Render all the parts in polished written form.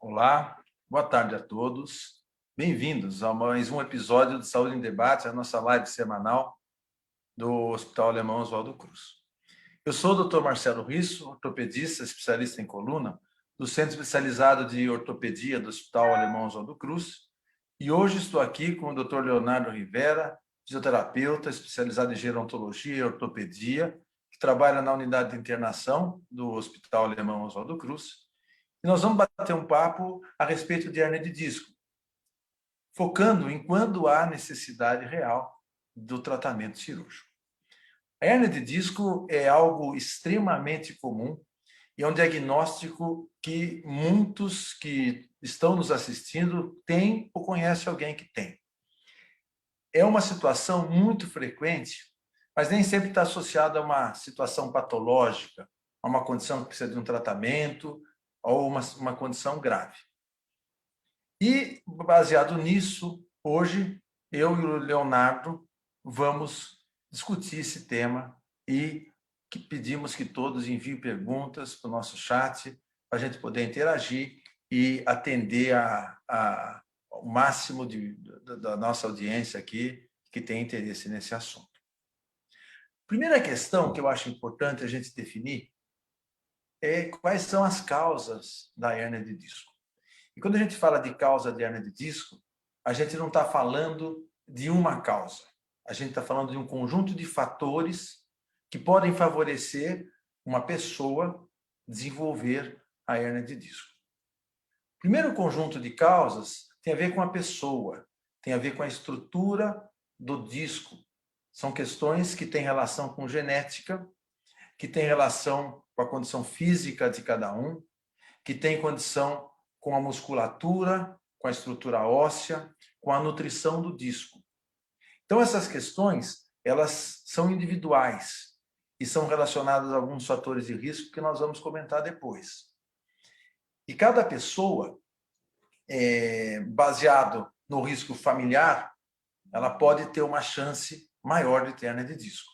Olá, boa tarde a todos. Bem-vindos a mais um episódio de Saúde em Debate, a nossa live semanal do Hospital Alemão Oswaldo Cruz. Eu sou o Dr. Marcelo Risso, ortopedista, especialista em coluna, do Centro Especializado de Ortopedia do Hospital Alemão Oswaldo Cruz, e hoje estou aqui com o Dr. Leonardo Rivera, fisioterapeuta, especializado em gerontologia e ortopedia, que trabalha na unidade de internação do Hospital Alemão Oswaldo Cruz. E nós vamos bater um papo a respeito de hérnia de disco, focando em quando há necessidade real do tratamento cirúrgico. A hérnia de disco é algo extremamente comum e é um diagnóstico que muitos que estão nos assistindo têm ou conhecem alguém que tem. É uma situação muito frequente, mas nem sempre está associada a uma situação patológica, a uma condição que precisa de um tratamento ou uma condição grave. E, baseado nisso, hoje, eu e o Leonardo vamos discutir esse tema e pedimos que todos enviem perguntas para o nosso chat, para a gente poder interagir e atender ao máximo da nossa audiência aqui que tem interesse nesse assunto. Primeira questão que eu acho importante a gente definir é quais são as causas da hérnia de disco. E quando a gente fala de causa de hérnia de disco, a gente não está falando de uma causa. A gente está falando de um conjunto de fatores que podem favorecer uma pessoa desenvolver a hérnia de disco. O primeiro conjunto de causas tem a ver com a pessoa, tem a ver com a estrutura do disco. São questões que têm relação com genética, que têm relação com a condição física de cada um, que tem condição com a musculatura, com a estrutura óssea, com a nutrição do disco. Então, essas questões, elas são individuais e são relacionadas a alguns fatores de risco que nós vamos comentar depois. E cada pessoa, baseado no risco familiar, ela pode ter uma chance maior de ter hérnia de disco.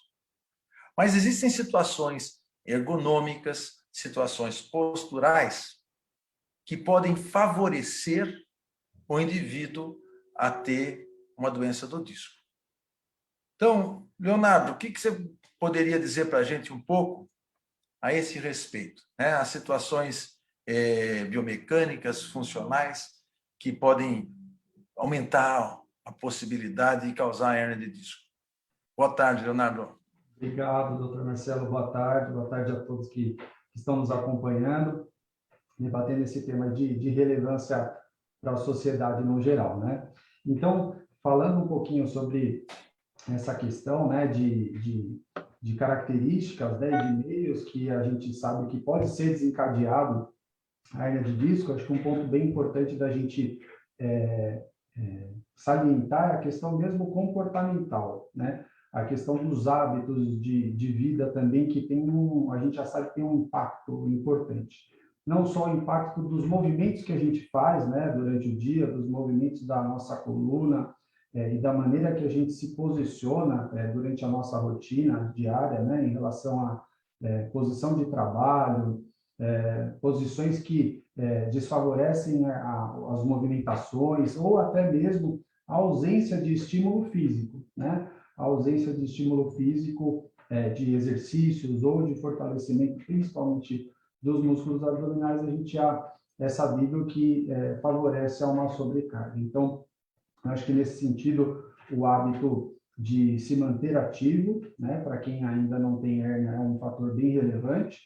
Mas existem situações ergonômicas, situações posturais, que podem favorecer o indivíduo a ter uma doença do disco. Então, Leonardo, o que você poderia dizer para a gente um pouco a esse respeito? Né? As situações biomecânicas, funcionais, que podem aumentar a possibilidade de causar hérnia de disco. Boa tarde, Leonardo. Obrigado, doutor Marcelo. Boa tarde a todos que estão nos acompanhando, debatendo esse tema de relevância para a sociedade no geral, né? Então, falando um pouquinho sobre essa questão, né, de características, né, de meios que a gente sabe que pode ser desencadeado a hérnia de disco, acho que um ponto bem importante da gente salientar é a questão mesmo comportamental, né? A questão dos hábitos de vida também, que tem a gente já sabe que tem um impacto importante. Não só o impacto dos movimentos que a gente faz, né, durante o dia, dos movimentos da nossa coluna, e da maneira que a gente se posiciona durante a nossa rotina diária, né, em relação à posição de trabalho, posições que desfavorecem as movimentações, ou até mesmo a ausência de estímulo físico, né? A ausência de estímulo físico, de exercícios ou de fortalecimento, principalmente dos músculos abdominais, a gente já é sabido que favorece a uma sobrecarga. Então, acho que nesse sentido, o hábito de se manter ativo, né, para quem ainda não tem hérnia, é um fator bem relevante,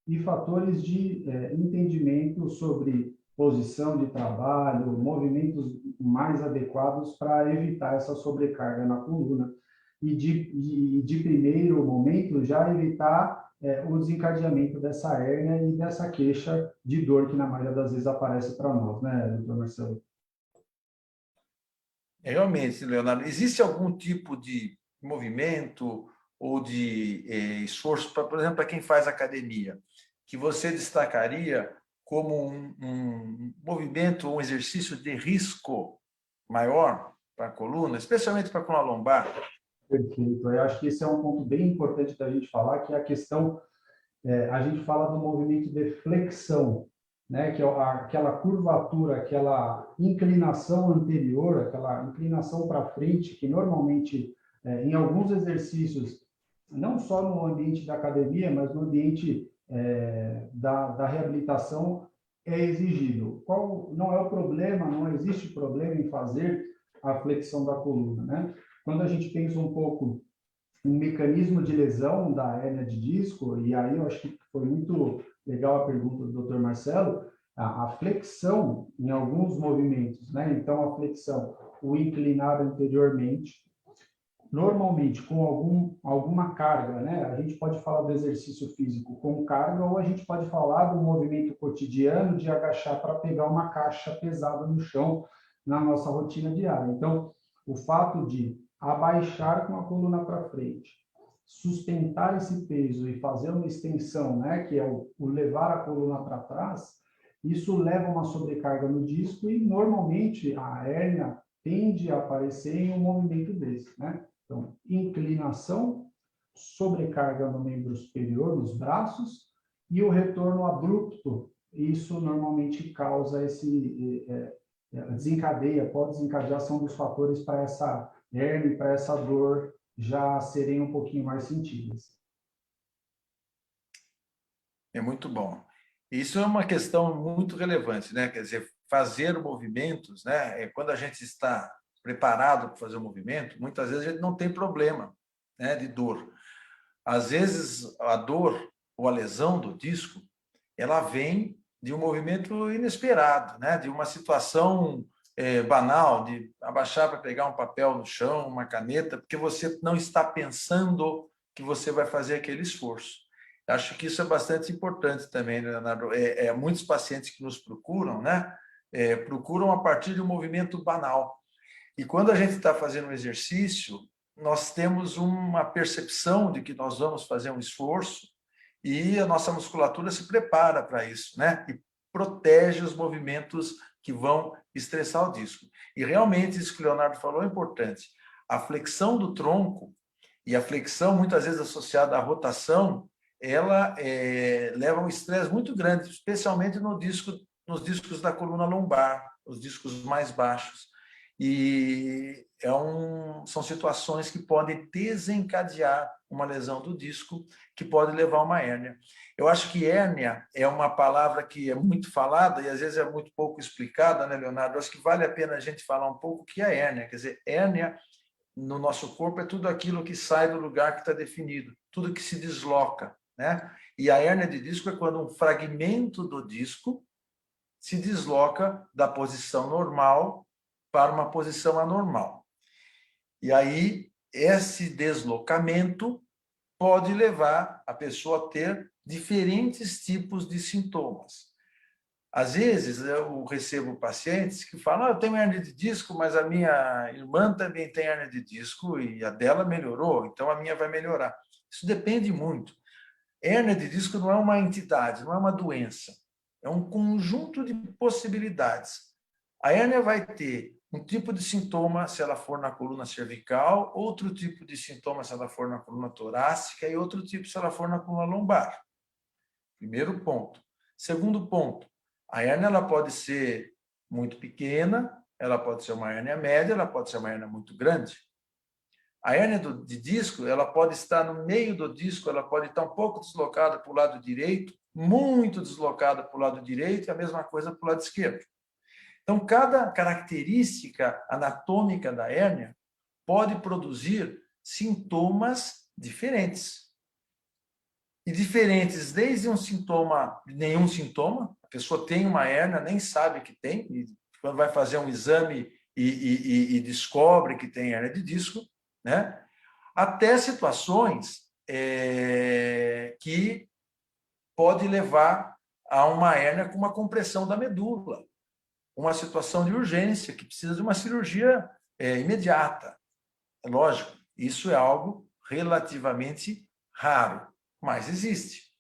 e fatores de entendimento sobre posição de trabalho, movimentos mais adequados para evitar essa sobrecarga na coluna. E de primeiro momento, já evitar o desencadeamento dessa hérnia e dessa queixa de dor que, na maioria das vezes, aparece para nós, né, doutor Marcelo? Realmente, Leonardo, existe algum tipo de movimento ou de esforço, por exemplo, para quem faz academia, que você destacaria como um movimento, um exercício de risco maior para a coluna, especialmente para a coluna lombar? Perfeito. Eu acho que esse é um ponto bem importante da gente falar, que é a questão, a gente fala do movimento de flexão, né, que é aquela curvatura, aquela inclinação anterior, aquela inclinação para frente, que normalmente, em alguns exercícios, não só no ambiente da academia, mas no ambiente da reabilitação, é exigido. Qual não é o problema, não existe problema em fazer a flexão da coluna, né? Quando a gente pensa um pouco em mecanismo de lesão da hérnia de disco, e aí eu acho que foi muito legal a pergunta do Dr. Marcelo, a flexão em alguns movimentos, né? Então, a flexão, o inclinar anteriormente, normalmente com alguma carga, né? A gente pode falar do exercício físico com carga, ou a gente pode falar do movimento cotidiano de agachar para pegar uma caixa pesada no chão na nossa rotina diária. Então, o fato de abaixar com a coluna para frente, sustentar esse peso e fazer uma extensão, né, que é o levar a coluna para trás, isso leva uma sobrecarga no disco e normalmente a hérnia tende a aparecer em um movimento desse, né? Então, inclinação, sobrecarga no membro superior, nos braços, e o retorno abrupto. Isso normalmente causa desencadeia, pode desencadear, são dos fatores para essa hérnia e para essa dor já serem um pouquinho mais sentidas. É muito bom. Isso é uma questão muito relevante, né? Quer dizer, fazer movimentos, né? Quando a gente está preparado para fazer o movimento, muitas vezes a gente não tem problema, né, de dor. Às vezes a dor ou a lesão do disco, ela vem de um movimento inesperado, né? De uma situação banal, de abaixar para pegar um papel no chão, uma caneta, porque você não está pensando que você vai fazer aquele esforço. Acho que isso é bastante importante também, Leonardo. Muitos pacientes que nos procuram, né? Procuram a partir de um movimento banal. E quando a gente está fazendo um exercício, nós temos uma percepção de que nós vamos fazer um esforço e a nossa musculatura se prepara para isso, né? E protege os movimentos que vão estressar o disco. E realmente isso que o Leonardo falou é importante. A flexão do tronco e a flexão, muitas vezes associada à rotação, ela leva a um estresse muito grande, especialmente no disco, nos discos da coluna lombar, os discos mais baixos. E são situações que podem desencadear uma lesão do disco, que pode levar a uma hérnia. Eu acho que hérnia é uma palavra que é muito falada e às vezes é muito pouco explicada, né, Leonardo? Eu acho que vale a pena a gente falar um pouco o que é hérnia. Quer dizer, hérnia no nosso corpo é tudo aquilo que sai do lugar que está definido, tudo que se desloca, né? E a hérnia de disco é quando um fragmento do disco se desloca da posição normal para uma posição anormal. E aí, esse deslocamento pode levar a pessoa a ter diferentes tipos de sintomas. Às vezes, eu recebo pacientes que falam, eu tenho hérnia de disco, mas a minha irmã também tem hérnia de disco e a dela melhorou, então a minha vai melhorar. Isso depende muito. Hérnia de disco não é uma entidade, não é uma doença. É um conjunto de possibilidades. A hérnia vai ter um tipo de sintoma se ela for na coluna cervical, outro tipo de sintoma se ela for na coluna torácica e outro tipo se ela for na coluna lombar. Primeiro ponto. Segundo ponto, a hérnia ela pode ser muito pequena, ela pode ser uma hérnia média, ela pode ser uma hérnia muito grande. A hérnia de disco, ela pode estar no meio do disco, ela pode estar um pouco deslocada para o lado direito, muito deslocada para o lado direito e a mesma coisa para o lado esquerdo. Então, cada característica anatômica da hérnia pode produzir sintomas diferentes. E diferentes desde um sintoma, nenhum sintoma, a pessoa tem uma hérnia, nem sabe que tem, e quando vai fazer um exame e descobre que tem hérnia de disco, né? Até situações que pode levar a uma hérnia com uma compressão da medula, uma situação de urgência, que precisa de uma cirurgia imediata. É lógico, isso é algo relativamente raro, mas existe.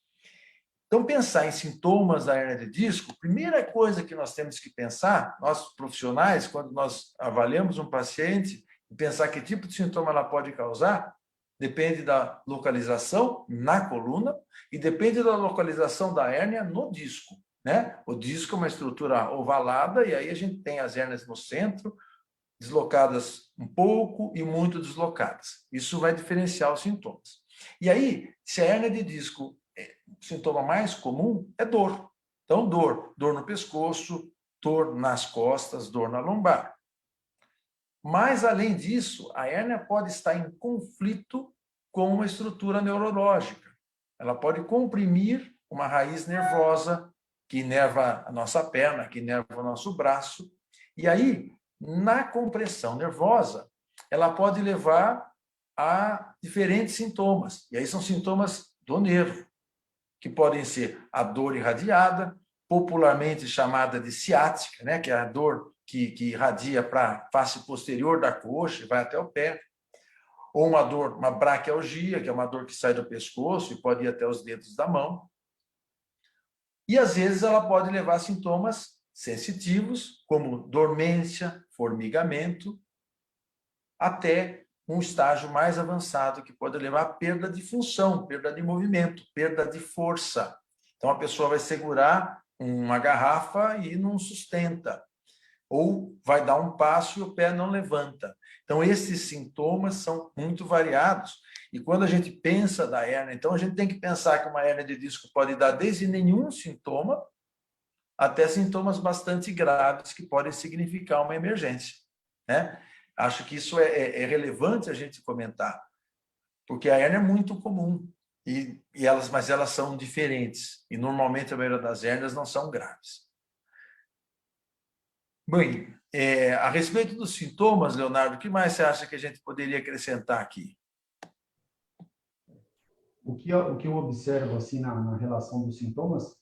Então, pensar em sintomas da hérnia de disco, primeira coisa que nós temos que pensar, nós profissionais, quando nós avaliamos um paciente, pensar que tipo de sintoma ela pode causar, depende da localização na coluna e depende da localização da hérnia no disco, né? O disco é uma estrutura ovalada e aí a gente tem as hérnias no centro, deslocadas um pouco e muito deslocadas. Isso vai diferenciar os sintomas. E aí, se a hérnia de disco, o sintoma mais comum é dor. Então, dor no pescoço, dor nas costas, dor na lombar. Mas, além disso, a hérnia pode estar em conflito com uma estrutura neurológica. Ela pode comprimir uma raiz nervosa que inerva a nossa perna, que inerva o nosso braço. E aí, na compressão nervosa, ela pode levar a diferentes sintomas. E aí são sintomas do nervo, que podem ser a dor irradiada, popularmente chamada de ciática, né, que é a dor que irradia para a face posterior da coxa e vai até o pé, ou uma dor, uma braquialgia, que é uma dor que sai do pescoço e pode ir até os dedos da mão. E, às vezes, ela pode levar a sintomas sensitivos, como dormência, formigamento, até um estágio mais avançado, que pode levar a perda de função, perda de movimento, perda de força. Então, a pessoa vai segurar uma garrafa e não sustenta, ou vai dar um passo e o pé não levanta. Então, esses sintomas são muito variados. E quando a gente pensa da hérnia, então a gente tem que pensar que uma hérnia de disco pode dar desde nenhum sintoma até sintomas bastante graves que podem significar uma emergência, né? Acho que isso é relevante a gente comentar, porque a hérnia é muito comum, mas elas são diferentes. E normalmente a maioria das hérnias não são graves. Bem, a respeito dos sintomas, Leonardo, o que mais você acha que a gente poderia acrescentar aqui? O que eu observo assim na relação dos sintomas,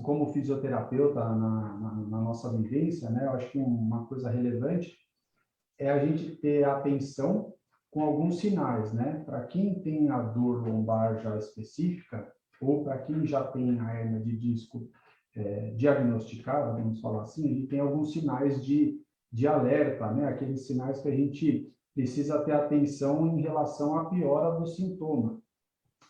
como fisioterapeuta na nossa vivência, né, eu acho que uma coisa relevante é a gente ter atenção com alguns sinais, né? Para quem tem a dor lombar já específica, ou para quem já tem a hérnia de disco diagnosticada, vamos falar assim, ele tem alguns sinais de alerta, né? Aqueles sinais que a gente precisa ter atenção em relação à piora do sintoma.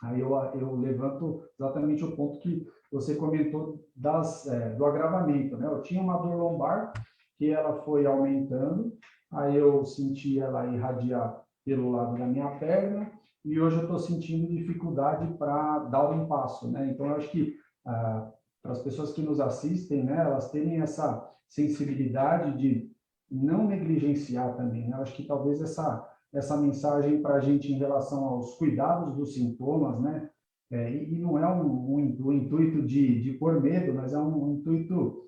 Aí eu levanto exatamente o ponto que você comentou do agravamento, né? Eu tinha uma dor lombar que ela foi aumentando, aí eu senti ela irradiar pelo lado da minha perna e hoje eu estou sentindo dificuldade para dar um passo, né? Então eu acho que para as pessoas que nos assistem, né, elas terem essa sensibilidade de não negligenciar também, né? Eu acho que talvez essa mensagem para a gente em relação aos cuidados dos sintomas, né? E não é um intuito de pôr medo, mas é um intuito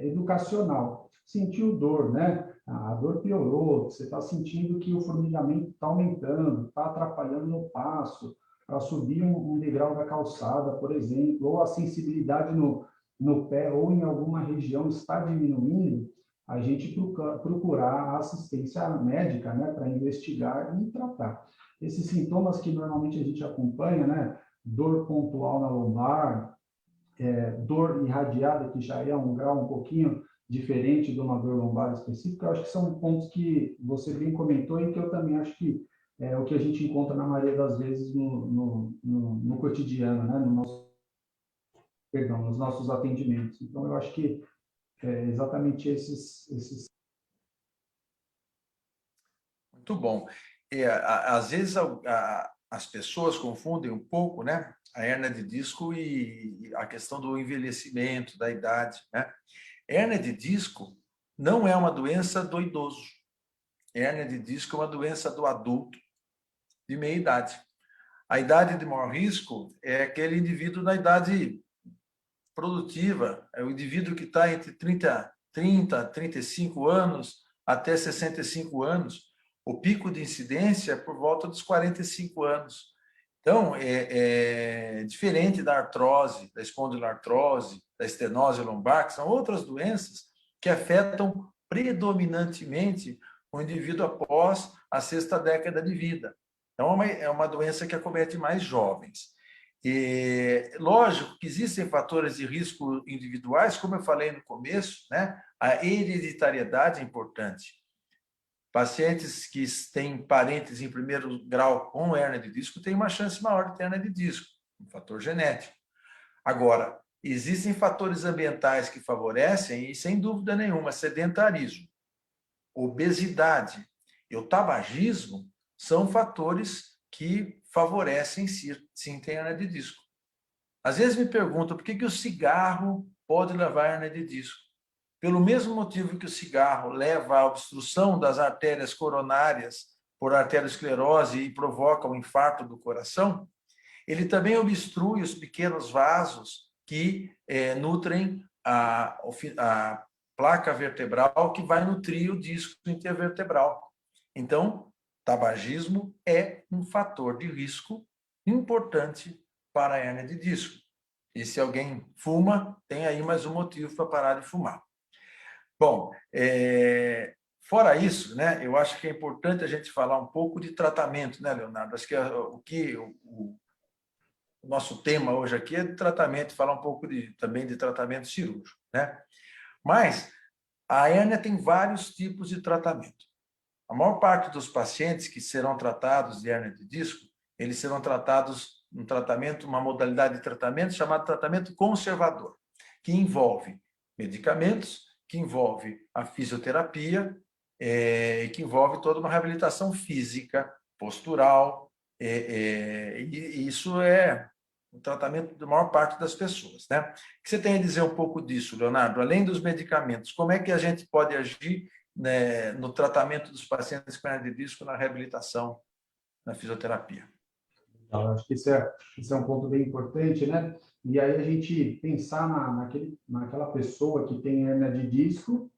educacional. Sentiu dor, né? A dor piorou, você está sentindo que o formigamento está aumentando, está atrapalhando no passo, para subir um degrau da calçada, por exemplo, ou a sensibilidade no pé ou em alguma região está diminuindo, a gente procurar assistência médica, né, para investigar e tratar. Esses sintomas que normalmente a gente acompanha, né, dor pontual na lombar, dor irradiada, que já é um grau um pouquinho diferente de uma dor lombar específica, eu acho que são pontos que você bem comentou e que eu também acho que é o que a gente encontra na maioria das vezes no cotidiano, né, nos nossos atendimentos. Então, eu acho que exatamente esses. Muito bom. Às vezes as pessoas confundem um pouco, né, a hérnia de disco e a questão do envelhecimento, da idade, né? Hérnia de disco não é uma doença do idoso. Hérnia de disco é uma doença do adulto de meia idade. A idade de maior risco é aquele indivíduo na idade produtiva, é o indivíduo que está entre 30, 35 anos até 65 anos. O pico de incidência é por volta dos 45 anos. Então, é diferente da artrose, da espondiloartrose, da estenose lombar, que são outras doenças que afetam predominantemente o indivíduo após a sexta década de vida. Então, é uma doença que acomete mais jovens. E, lógico que existem fatores de risco individuais, como eu falei no começo, né? A hereditariedade é importante. Pacientes que têm parentes em primeiro grau com hérnia de disco têm uma chance maior de ter hérnia de disco, um fator genético. Agora, Existem fatores ambientais que favorecem, e sem dúvida nenhuma, sedentarismo, obesidade e o tabagismo são fatores que favorecem sim ter hernia de disco. Às vezes me perguntam por que o cigarro pode levar a hernia de disco. Pelo mesmo motivo que o cigarro leva à obstrução das artérias coronárias por arteriosclerose e provoca o infarto do coração, ele também obstrui os pequenos vasos que nutrem a placa vertebral que vai nutrir o disco intervertebral. Então, tabagismo é um fator de risco importante para a hérnia de disco. E se alguém fuma, tem aí mais um motivo para parar de fumar. Bom, fora isso, né, eu acho que é importante a gente falar um pouco de tratamento, né, Leonardo? Acho que o nosso tema hoje aqui é de tratamento, falar um pouco também de tratamento cirúrgico, né? Mas a hérnia tem vários tipos de tratamento. A maior parte dos pacientes que serão tratados de hérnia de disco, eles serão tratados uma modalidade de tratamento chamada tratamento conservador, que envolve medicamentos, que envolve a fisioterapia, que envolve toda uma reabilitação física, postural, e isso é o tratamento da maior parte das pessoas, né? O que você tem a dizer um pouco disso, Leonardo? Além dos medicamentos, como é que a gente pode agir, né, no tratamento dos pacientes com hernia de disco, na reabilitação, na fisioterapia? Eu acho que isso é um ponto bem importante, né? E aí a gente pensar naquela pessoa que tem hernia de disco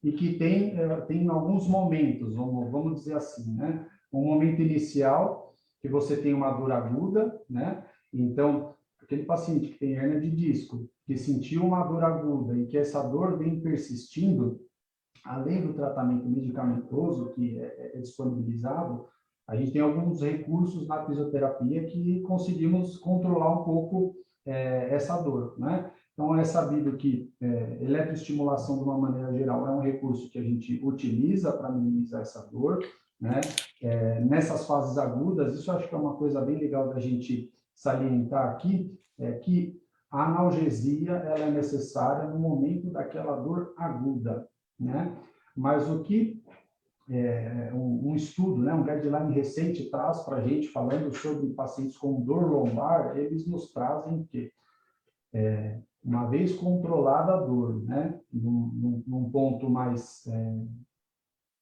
e que tem alguns momentos, vamos dizer assim, né? Um momento inicial, que você tem uma dor aguda, né? Então, aquele paciente que tem hernia de disco, que sentiu uma dor aguda e que essa dor vem persistindo, além do tratamento medicamentoso que é disponibilizado, a gente tem alguns recursos na fisioterapia que conseguimos controlar um pouco essa dor, né? Então, é sabido que eletroestimulação, de uma maneira geral, é um recurso que a gente utiliza para minimizar essa dor, né? Nessas fases agudas, isso eu acho que é uma coisa bem legal da gente salientar aqui, que a analgesia ela é necessária no momento daquela dor aguda, né? Mas o que um estudo, né, um guideline recente traz para a gente, falando sobre pacientes com dor lombar, eles nos trazem que, uma vez controlada a dor, né, num ponto mais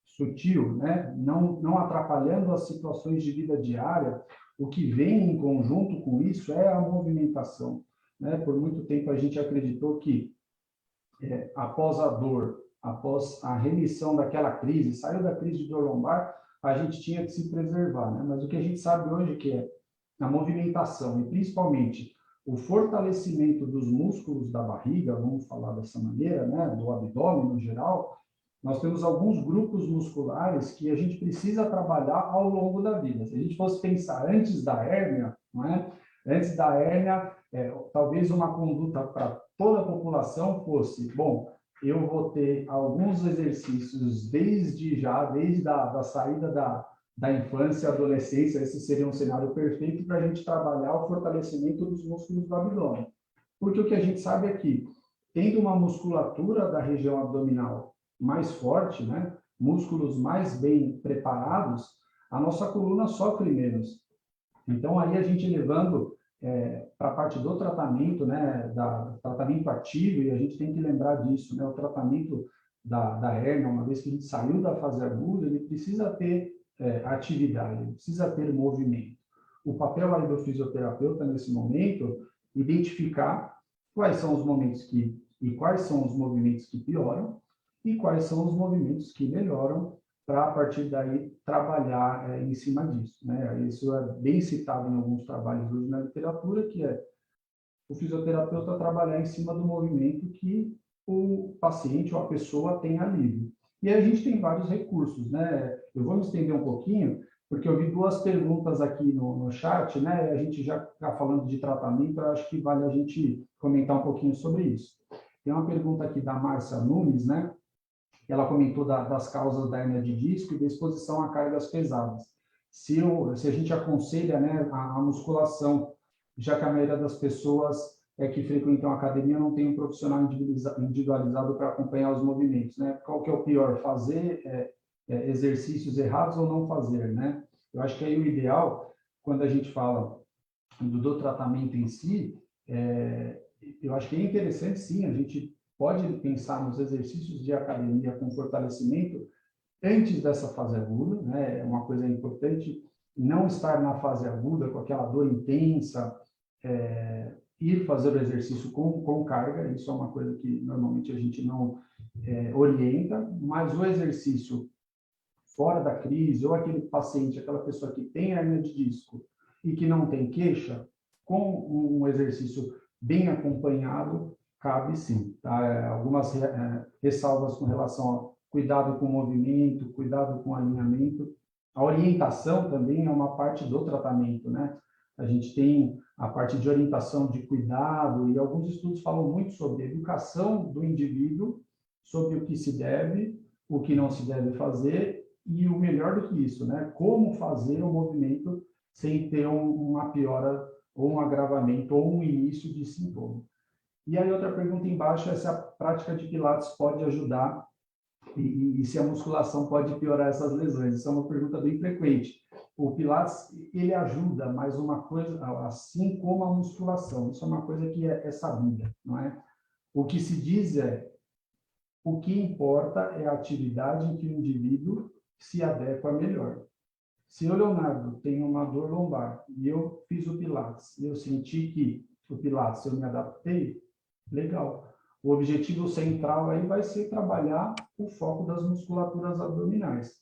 sutil, né, não atrapalhando as situações de vida diária, o que vem em conjunto com isso é a movimentação, né? Por muito tempo a gente acreditou que após a dor, após a remissão daquela crise, saiu da crise de dor lombar, a gente tinha que se preservar, né? Mas o que a gente sabe hoje que é a movimentação e principalmente o fortalecimento dos músculos da barriga, vamos falar dessa maneira, né, do abdômen no geral, nós temos alguns grupos musculares que a gente precisa trabalhar ao longo da vida. Se a gente fosse pensar antes da hérnia, não é? Antes da hérnia, talvez uma conduta para toda a população fosse, bom, eu vou ter alguns exercícios desde da saída da infância e adolescência, esse seria um cenário perfeito para a gente trabalhar o fortalecimento dos músculos do abdômen. Porque o que a gente sabe é que, tendo uma musculatura da região abdominal mais forte, né, músculos mais bem preparados, a nossa coluna sofre menos. Então, aí a gente levando para a parte do tratamento, né, tratamento ativo, e a gente tem que lembrar disso, né, o tratamento da hérnia, uma vez que a gente saiu da fase aguda, ele precisa ter atividade, ele precisa ter movimento. O papel aí do fisioterapeuta nesse momento, identificar quais são os momentos e quais são os movimentos que pioram e quais são os movimentos que melhoram, para, a partir daí, trabalhar em cima disso, né? Isso é bem citado em alguns trabalhos hoje na literatura, que é o fisioterapeuta trabalhar em cima do movimento que o paciente ou a pessoa tem alívio. E aí a gente tem vários recursos, né? Eu vou me estender um pouquinho, porque eu vi duas perguntas aqui no chat, né? A gente já está falando de tratamento, eu acho que vale a gente comentar um pouquinho sobre isso. Tem uma pergunta aqui da Márcia Nunes, né? Ela comentou das causas da hérnia de disco e da exposição a cargas pesadas. Se a gente aconselha, né, a musculação, já que a maioria das pessoas que frequentam a academia não tem um profissional individualizado para acompanhar os movimentos, né? Qual que é o pior, fazer exercícios errados ou não fazer, né? Eu acho que aí o ideal, quando a gente fala do tratamento em si, eu acho que é interessante, sim, a gente pode pensar nos exercícios de academia com fortalecimento antes dessa fase aguda, né? É uma coisa importante não estar na fase aguda com aquela dor intensa, ir fazer o exercício com carga, isso é uma coisa que normalmente a gente não orienta, mas o exercício fora da crise, ou aquele paciente, aquela pessoa que tem hernia de disco e que não tem queixa, com um exercício bem acompanhado, cabe sim. Tá? Algumas ressalvas com relação ao cuidado com o movimento, cuidado com o alinhamento. A orientação também é uma parte do tratamento, né? A gente tem a parte de orientação de cuidado, e alguns estudos falam muito sobre a educação do indivíduo, sobre o que se deve, o que não se deve fazer, e o melhor do que isso, né? Como fazer o movimento sem ter uma piora, ou um agravamento, ou um início de sintoma. E aí outra pergunta embaixo é se a prática de Pilates pode ajudar e se a musculação pode piorar essas lesões. Isso é uma pergunta bem frequente. O Pilates, ele ajuda, mas uma coisa, assim como a musculação, isso é uma coisa que é sabida, não é? O que se diz o que importa é a atividade em que o indivíduo se adequa melhor. Se eu, Leonardo, tenho uma dor lombar e eu fiz o Pilates e eu senti que o Pilates eu me adaptei, legal. O objetivo central aí vai ser trabalhar o foco das musculaturas abdominais.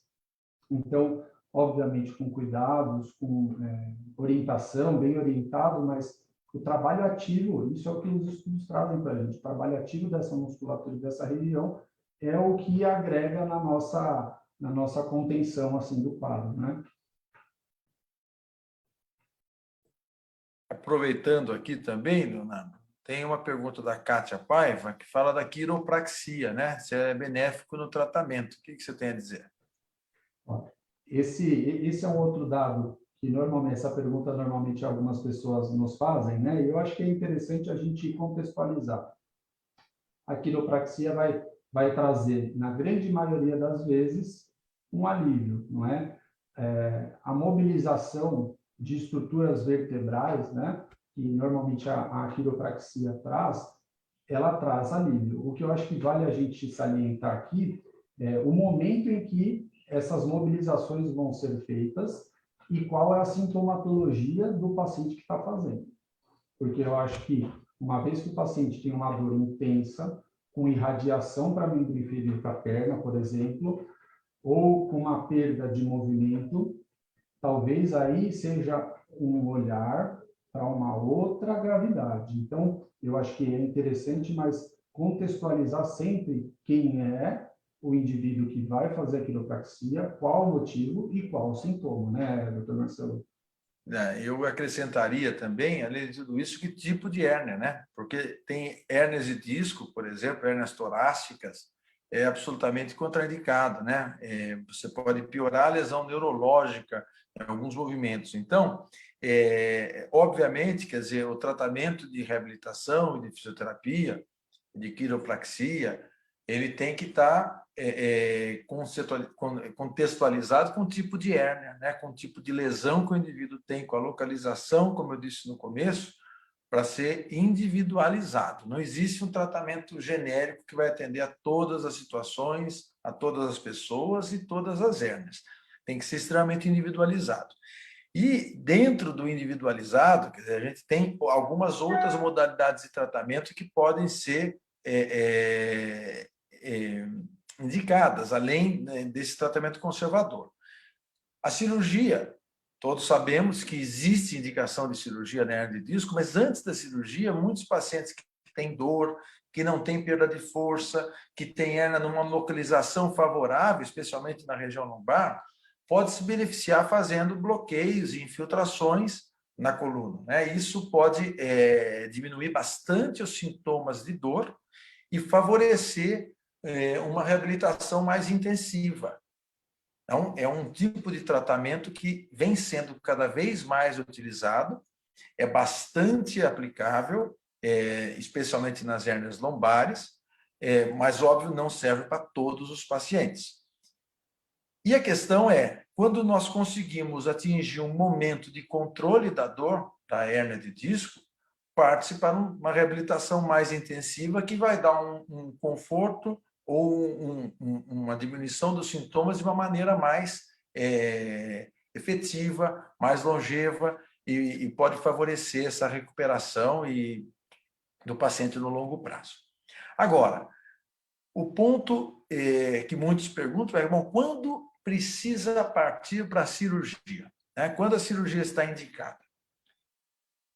Então, obviamente, com cuidados, com orientação, bem orientado, mas o trabalho ativo, isso é o que os estudos trazem para a gente. O trabalho ativo dessa musculatura, dessa região, é o que agrega na nossa contenção assim do quadro, né? Aproveitando aqui também, Leonardo, tem uma pergunta da Kátia Paiva que fala da quiropraxia, né? Se é benéfico no tratamento. O que você tem a dizer? Esse é um outro dado que normalmente, essa pergunta normalmente algumas pessoas nos fazem, né? E eu acho que é interessante a gente contextualizar. A quiropraxia vai trazer, na grande maioria das vezes, um alívio, não é? A mobilização de estruturas vertebrais, né? Que normalmente a quiropraxia traz, ela traz alívio. O que eu acho que vale a gente salientar aqui é o momento em que essas mobilizações vão ser feitas e qual é a sintomatologia do paciente que está fazendo. Porque eu acho que, uma vez que o paciente tem uma dor intensa, com irradiação para membro inferior da perna, por exemplo, ou com uma perda de movimento, talvez aí seja um olhar para uma outra gravidade. Então, eu acho que é interessante, mas contextualizar sempre quem é o indivíduo que vai fazer a quiropraxia, qual o motivo e qual o sintoma, né, doutor Marcelo? Eu acrescentaria também, além de tudo isso, que tipo de hérnia, né? Porque tem hérnias de disco, por exemplo, hérnias torácicas, é absolutamente contraindicado, né? Você pode piorar a lesão neurológica em alguns movimentos. Então, obviamente, quer dizer, o tratamento de reabilitação e de fisioterapia, de quiropraxia, ele tem que estar contextualizado com o tipo de hérnia, né? Com o tipo de lesão que o indivíduo tem, com a localização, como eu disse no começo, para ser individualizado. Não existe um tratamento genérico que vai atender a todas as situações, a todas as pessoas e todas as hérnias. Tem que ser extremamente individualizado. E dentro do individualizado, quer dizer, a gente tem algumas outras modalidades de tratamento que podem ser indicadas, além, né, desse tratamento conservador. A cirurgia, todos sabemos que existe indicação de cirurgia na hernia de disco, mas antes da cirurgia, muitos pacientes que têm dor, que não têm perda de força, que têm hernia numa localização favorável, especialmente na região lombar, pode se beneficiar fazendo bloqueios e infiltrações na coluna, né? Isso pode diminuir bastante os sintomas de dor e favorecer uma reabilitação mais intensiva. Então, é um tipo de tratamento que vem sendo cada vez mais utilizado, é bastante aplicável especialmente nas hérnias lombares, mas, óbvio, não serve para todos os pacientes. E a questão é, quando nós conseguimos atingir um momento de controle da dor, da hérnia de disco, parte para uma reabilitação mais intensiva que vai dar um conforto ou uma diminuição dos sintomas de uma maneira mais efetiva, mais longeva e pode favorecer essa recuperação do paciente no longo prazo. Agora, o ponto que muitos perguntam é, bom, quando precisa partir para a cirurgia? Né? Quando a cirurgia está indicada?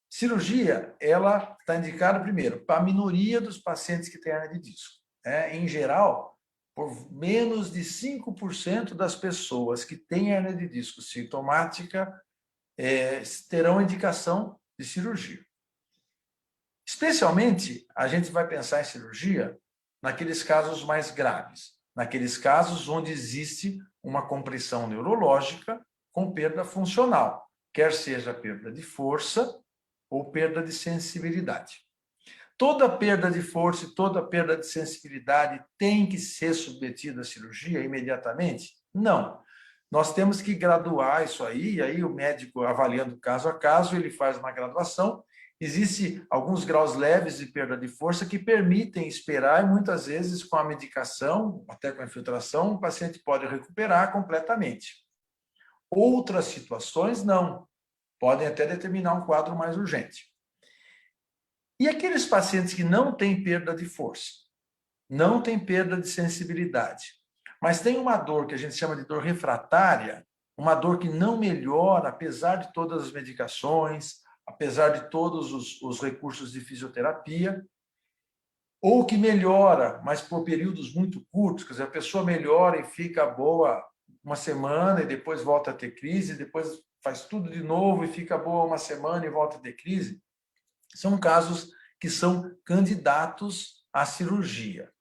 Cirurgia, ela está indicada, primeiro, para a minoria dos pacientes que têm hernia de disco. Em geral, por menos de 5% das pessoas que têm hernia de disco sintomática terão indicação de cirurgia. Especialmente, a gente vai pensar em cirurgia naqueles casos mais graves, naqueles casos onde existe uma compressão neurológica com perda funcional, quer seja perda de força ou perda de sensibilidade. Toda perda de força e toda perda de sensibilidade tem que ser submetida à cirurgia imediatamente? Não. Nós temos que graduar isso aí, e aí o médico, avaliando caso a caso, ele faz uma graduação. Existem alguns graus leves de perda de força que permitem esperar, e muitas vezes com a medicação, até com a infiltração, o paciente pode recuperar completamente. Outras situações, não. Podem até determinar um quadro mais urgente. E aqueles pacientes que não têm perda de força, não têm perda de sensibilidade, mas tem uma dor que a gente chama de dor refratária, uma dor que não melhora, apesar de todas as medicações, apesar de todos os recursos de fisioterapia, ou que melhora, mas por períodos muito curtos, quer dizer, a pessoa melhora e fica boa uma semana e depois volta a ter crise, depois faz tudo de novo e fica boa uma semana e volta a ter crise. São casos que são candidatos à cirurgia.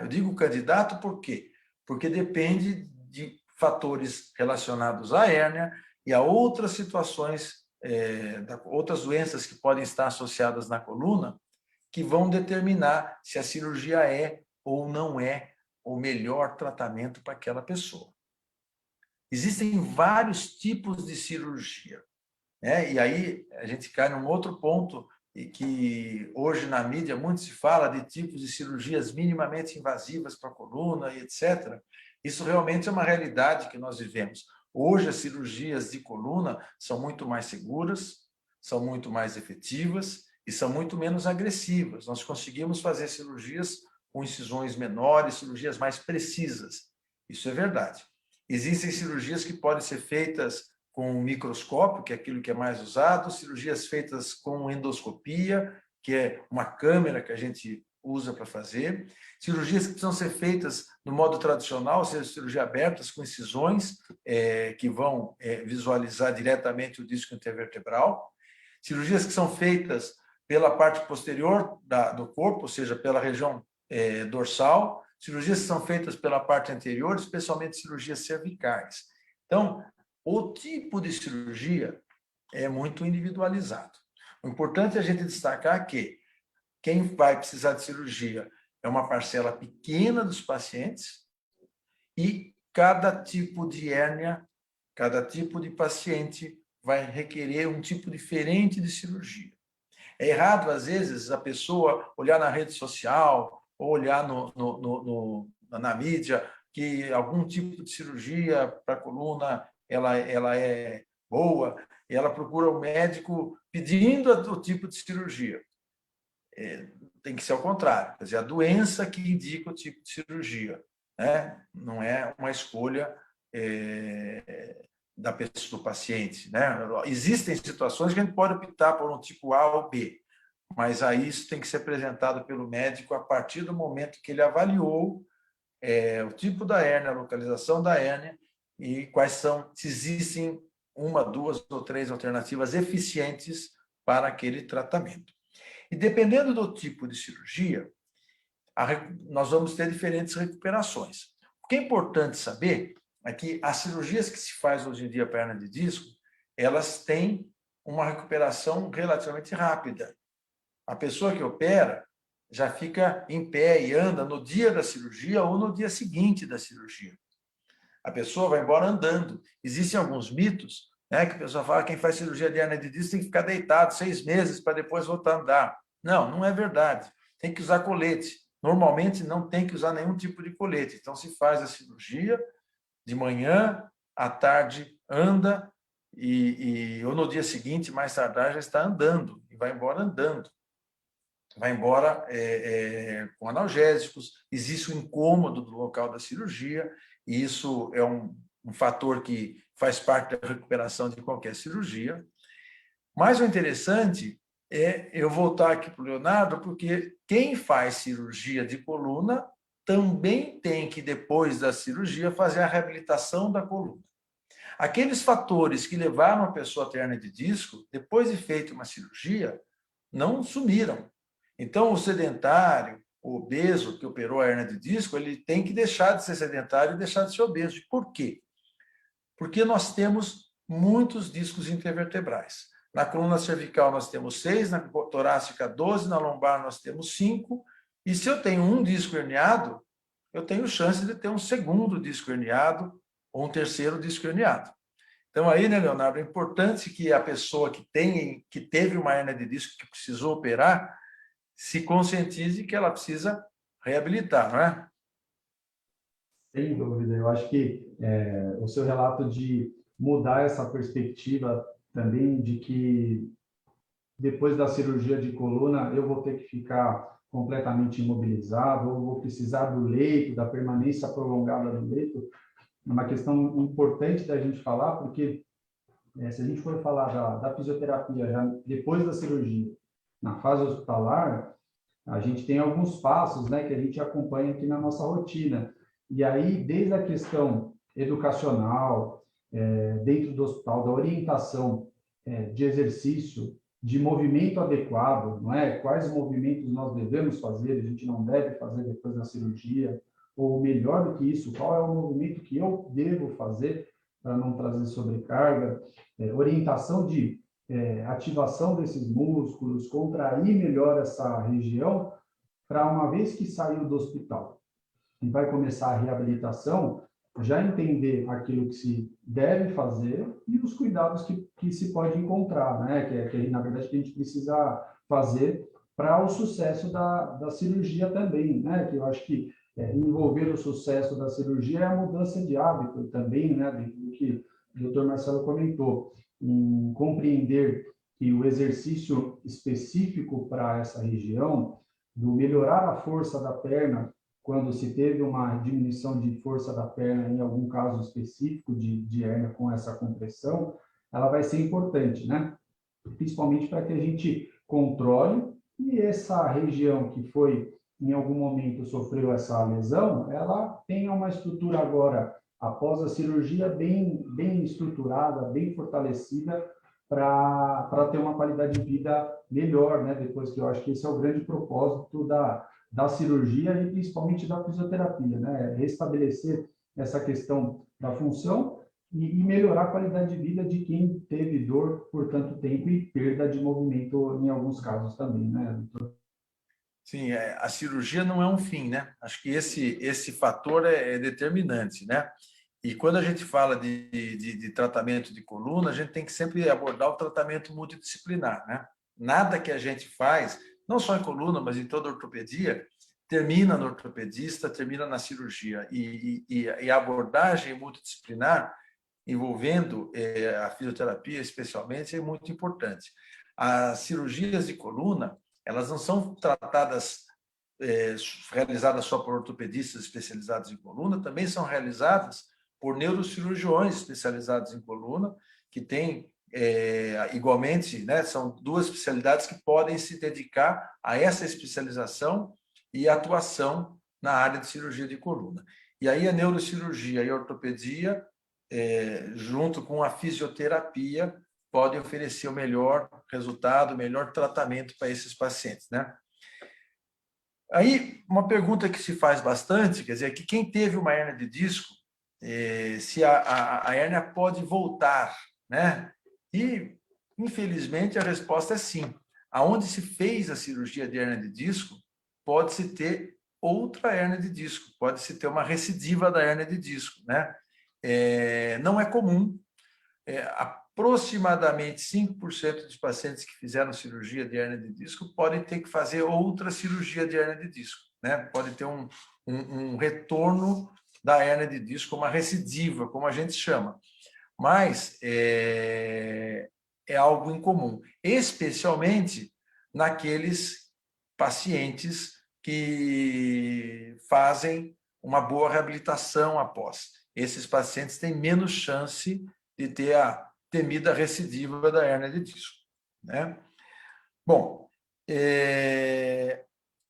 Eu digo candidato por quê? Porque depende de fatores relacionados à hérnia e a outras situações, outras doenças que podem estar associadas na coluna, que vão determinar se a cirurgia é ou não é o melhor tratamento para aquela pessoa. Existem vários tipos de cirurgia. E aí a gente cai num outro ponto, e que hoje na mídia muito se fala de tipos de cirurgias minimamente invasivas para a coluna e etc. Isso realmente é uma realidade que nós vivemos. Hoje as cirurgias de coluna são muito mais seguras, são muito mais efetivas e são muito menos agressivas. Nós conseguimos fazer cirurgias com incisões menores, cirurgias mais precisas. Isso é verdade. Existem cirurgias que podem ser feitas com microscópio, que é aquilo que é mais usado, cirurgias feitas com endoscopia, que é uma câmera que a gente usa para fazer, cirurgias que precisam ser feitas no modo tradicional, ou seja, cirurgia abertas com incisões que vão visualizar diretamente o disco intervertebral, cirurgias que são feitas pela parte posterior do corpo, ou seja, pela região dorsal, cirurgias que são feitas pela parte anterior, especialmente cirurgias cervicais. Então, o tipo de cirurgia é muito individualizado. O importante é a gente destacar que quem vai precisar de cirurgia é uma parcela pequena dos pacientes e cada tipo de hérnia, cada tipo de paciente vai requerer um tipo diferente de cirurgia. É errado, às vezes, a pessoa olhar na rede social ou olhar na mídia que algum tipo de cirurgia para a coluna ela é boa, e ela procura o médico pedindo o tipo de cirurgia. Tem que ser ao contrário, quer dizer, a doença que indica o tipo de cirurgia, não é uma escolha da pessoa, do paciente. Existem situações que a gente pode optar por um tipo A ou B, mas aí isso tem que ser apresentado pelo médico a partir do momento que ele avaliou o tipo da hérnia, a localização da hérnia, e quais são, se existem uma, duas ou três alternativas eficientes para aquele tratamento. E dependendo do tipo de cirurgia, nós vamos ter diferentes recuperações. O que é importante saber é que as cirurgias que se faz hoje em dia para hernia de disco, elas têm uma recuperação relativamente rápida. A pessoa que opera já fica em pé e anda no dia da cirurgia ou no dia seguinte da cirurgia. A pessoa vai embora andando. Existem alguns mitos, né, que a pessoa fala que quem faz cirurgia de hernia de disco tem que ficar deitado 6 meses para depois voltar a andar. Não, não é verdade. Tem que usar colete. Normalmente não tem que usar nenhum tipo de colete. Então se faz a cirurgia de manhã, à tarde anda ou no dia seguinte, mais tardar, já está andando e vai embora andando. Vai embora com analgésicos, existe o incômodo do local da cirurgia, e isso é um fator que faz parte da recuperação de qualquer cirurgia. Mas o interessante é eu voltar aqui para o Leonardo, porque quem faz cirurgia de coluna também tem que, depois da cirurgia, fazer a reabilitação da coluna. Aqueles fatores que levaram a pessoa a ter hernia de disco, depois de feita uma cirurgia, não sumiram. Então, o sedentário, o obeso que operou a hernia de disco, ele tem que deixar de ser sedentário e deixar de ser obeso. Por quê? Porque nós temos muitos discos intervertebrais. Na coluna cervical nós temos 6, na torácica 12, na lombar nós temos 5, e se eu tenho um disco herniado, eu tenho chance de ter um segundo disco herniado ou um terceiro disco herniado. Então aí, né, Leonardo, é importante que a pessoa que teve uma hernia de disco, que precisou operar, se conscientize que ela precisa reabilitar, não é? Sem dúvida. Eu acho que o seu relato de mudar essa perspectiva também de que depois da cirurgia de coluna eu vou ter que ficar completamente imobilizado ou vou precisar do leito, da permanência prolongada do leito, é uma questão importante da gente falar, porque se a gente for falar da fisioterapia já depois da cirurgia, na fase hospitalar, a gente tem alguns passos, né, que a gente acompanha aqui na nossa rotina. E aí, desde a questão educacional, dentro do hospital, da orientação de exercício, de movimento adequado, não é? Quais movimentos nós devemos fazer, a gente não deve fazer depois da cirurgia, ou melhor do que isso, qual é o movimento que eu devo fazer para não trazer sobrecarga, orientação de ativação desses músculos, contrair melhor essa região, para uma vez que saiu do hospital e vai começar a reabilitação, já entender aquilo que se deve fazer e os cuidados que se pode encontrar, né? Que na verdade que a gente precisa fazer para o sucesso da cirurgia também, né? Que eu acho que envolver o sucesso da cirurgia é a mudança de hábito também, né? Do que o Dr. Marcelo comentou, em compreender que o exercício específico para essa região, do melhorar a força da perna quando se teve uma diminuição de força da perna, em algum caso específico de hérnia com essa compressão, ela vai ser importante, né? Principalmente para que a gente controle e essa região que foi, em algum momento, sofreu essa lesão, ela tenha uma estrutura agora, após a cirurgia, bem estruturada, bem fortalecida, para ter uma qualidade de vida melhor, né? Depois que eu acho que esse é o grande propósito da cirurgia e principalmente da fisioterapia, né? Restabelecer essa questão da função e melhorar a qualidade de vida de quem teve dor por tanto tempo e perda de movimento em alguns casos também, né? Sim, a cirurgia não é um fim, né? Acho que esse fator é determinante, né? E quando a gente fala de tratamento de coluna, a gente tem que sempre abordar o tratamento multidisciplinar, né? Nada que a gente faz, não só em coluna, mas em toda a ortopedia, termina no ortopedista, termina na cirurgia. E a abordagem multidisciplinar, envolvendo a fisioterapia especialmente, é muito importante. As cirurgias de coluna, elas não são tratadas, realizadas só por ortopedistas especializados em coluna, também são realizadas por neurocirurgiões especializados em coluna, que têm, igualmente, né, são duas especialidades que podem se dedicar a essa especialização e atuação na área de cirurgia de coluna. E aí a neurocirurgia e a ortopedia, junto com a fisioterapia, podem oferecer o melhor resultado, o melhor tratamento para esses pacientes, né? Aí, uma pergunta que se faz bastante, quer dizer, que quem teve uma hérnia de disco, se a hérnia pode voltar, né? E, infelizmente, a resposta é sim. aonde se fez a cirurgia de hérnia de disco, pode-se ter outra hérnia de disco, pode-se ter uma recidiva da hérnia de disco, né? Não é comum. Aproximadamente 5% dos pacientes que fizeram cirurgia de hérnia de disco podem ter que fazer outra cirurgia de hérnia de disco, né? Pode ter um retorno da hérnia de disco, uma recidiva, como a gente chama. Mas é algo incomum, especialmente naqueles pacientes que fazem uma boa reabilitação após. Esses pacientes têm menos chance de ter a temida recidiva da hérnia de disco, né? Bom,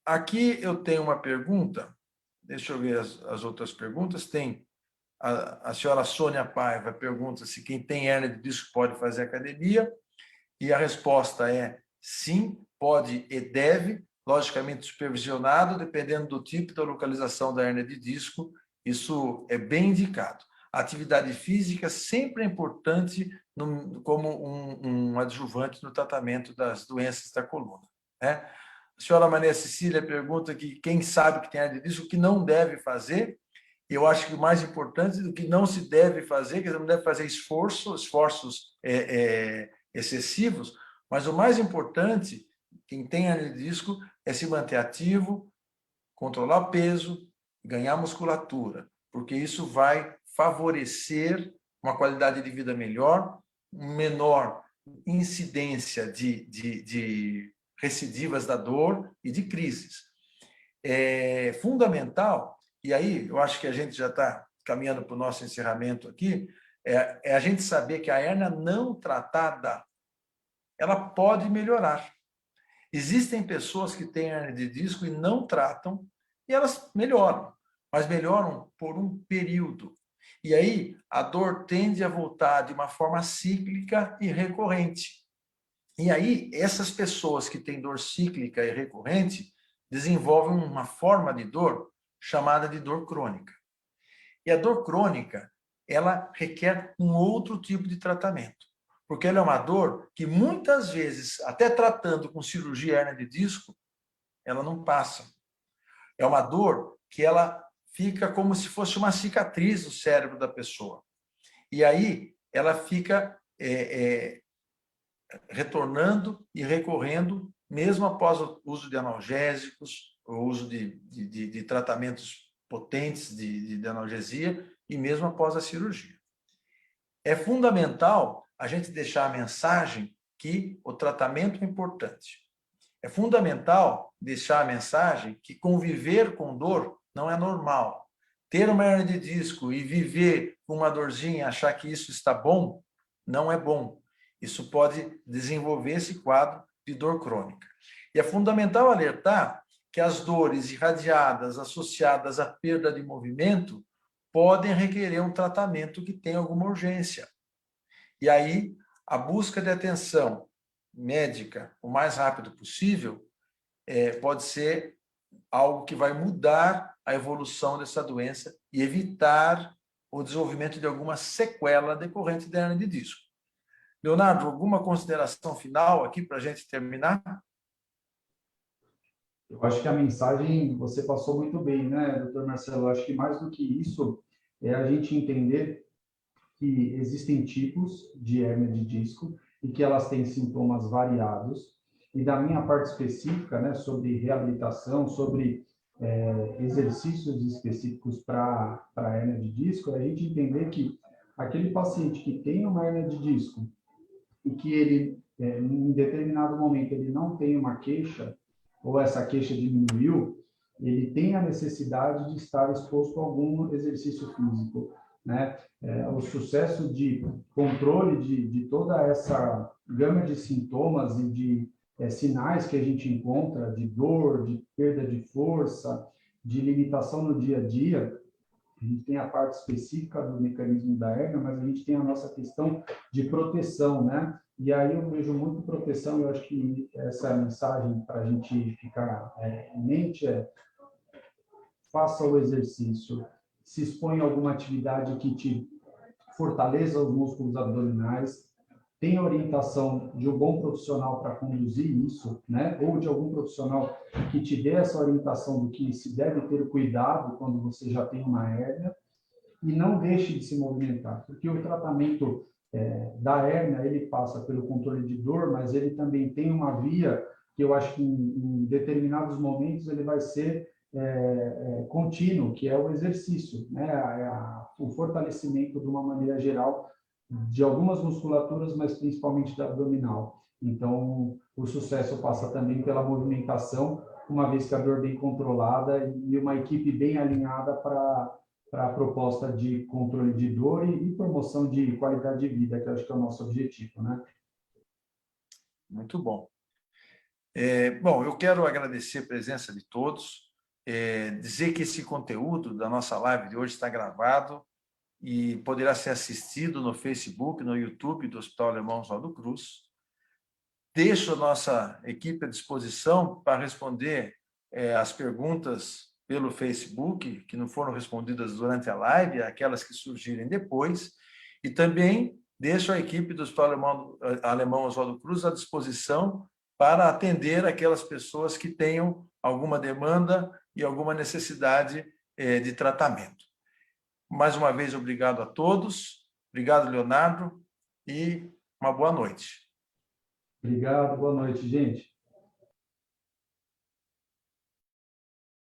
aqui eu tenho uma pergunta, deixa eu ver as outras perguntas. Tem a senhora Sônia Paiva pergunta se quem tem hérnia de disco pode fazer academia, e a resposta é sim, pode e deve, logicamente supervisionado, dependendo do tipo da localização da hérnia de disco, isso é bem indicado. A atividade física sempre é importante como um adjuvante no tratamento das doenças da coluna, né? A senhora Maria Cecília pergunta que quem sabe que tem hérnia de disco, o que não deve fazer. Eu acho que o mais importante do que não se deve fazer, que não deve fazer esforços excessivos, mas o mais importante, quem tem hérnia de disco, é se manter ativo, controlar peso, ganhar musculatura, porque isso vai favorecer uma qualidade de vida melhor, menor incidência de recidivas da dor e de crises. É fundamental, e aí eu acho que a gente já está caminhando para o nosso encerramento aqui, é a gente saber que a hérnia não tratada, ela pode melhorar. Existem pessoas que têm hérnia de disco e não tratam, e elas melhoram, mas melhoram por um período. E aí a dor tende a voltar de uma forma cíclica e recorrente. E aí essas pessoas que têm dor cíclica e recorrente desenvolvem uma forma de dor chamada de dor crônica. E a dor crônica, ela requer um outro tipo de tratamento, porque ela é uma dor que muitas vezes, até tratando com cirurgia hérnia de disco, ela não passa. É uma dor que ela fica como se fosse uma cicatriz no cérebro da pessoa. E aí ela fica retornando e recorrendo, mesmo após o uso de analgésicos, o uso de tratamentos potentes de analgesia e mesmo após a cirurgia. É fundamental a gente deixar a mensagem que o tratamento é importante. É fundamental deixar a mensagem que conviver com dor não é normal. Ter uma hérnia de disco e viver com uma dorzinha e achar que isso está bom, não é bom. Isso pode desenvolver esse quadro de dor crônica. E é fundamental alertar que as dores irradiadas associadas à perda de movimento podem requerer um tratamento que tenha alguma urgência. E aí, a busca de atenção médica o mais rápido possível pode ser algo que vai mudar a evolução dessa doença e evitar o desenvolvimento de alguma sequela decorrente da hérnia de disco. Leonardo, alguma consideração final aqui para a gente terminar? Eu acho que a mensagem você passou muito bem, né, doutor Marcelo? Eu acho que mais do que isso é a gente entender que existem tipos de hérnia de disco e que elas têm sintomas variados. E da minha parte específica, né, sobre reabilitação, sobre exercícios específicos para a hérnia de disco, é a gente entender que aquele paciente que tem uma hérnia de disco e que ele, em determinado momento, ele não tem uma queixa, ou essa queixa diminuiu, ele tem a necessidade de estar exposto a algum exercício físico, né? O sucesso de controle de toda essa gama de sintomas e de sinais que a gente encontra de dor, de perda de força, de limitação no dia a dia. A gente tem a parte específica do mecanismo da hérnia, mas a gente tem a nossa questão de proteção, né? E aí eu vejo muito proteção, eu acho que essa mensagem para a gente ficar em mente faça o exercício, se expõe a alguma atividade que te fortaleça os músculos abdominais, tem a orientação de um bom profissional para conduzir isso, né? Ou de algum profissional que te dê essa orientação do que se deve ter cuidado quando você já tem uma hérnia, e não deixe de se movimentar, porque o tratamento da hérnia, ele passa pelo controle de dor, mas ele também tem uma via que eu acho que em determinados momentos ele vai ser contínuo, que é o exercício, né? O fortalecimento de uma maneira geral de algumas musculaturas, mas principalmente da abdominal. Então, o sucesso passa também pela movimentação, uma vez que a dor bem controlada e uma equipe bem alinhada para a proposta de controle de dor e promoção de qualidade de vida, que eu acho que é o nosso objetivo, né? Muito bom. Bom, eu quero agradecer a presença de todos, dizer que esse conteúdo da nossa live de hoje está gravado e poderá ser assistido no Facebook, no YouTube do Hospital Alemão Oswaldo Cruz. Deixo a nossa equipe à disposição para responder as perguntas pelo Facebook, que não foram respondidas durante a live, aquelas que surgirem depois, e também deixo a equipe do Hospital Alemão Oswaldo Cruz à disposição para atender aquelas pessoas que tenham alguma demanda e alguma necessidade de tratamento. Mais uma vez, obrigado a todos. Obrigado, Leonardo, e uma boa noite. Obrigado, boa noite, gente.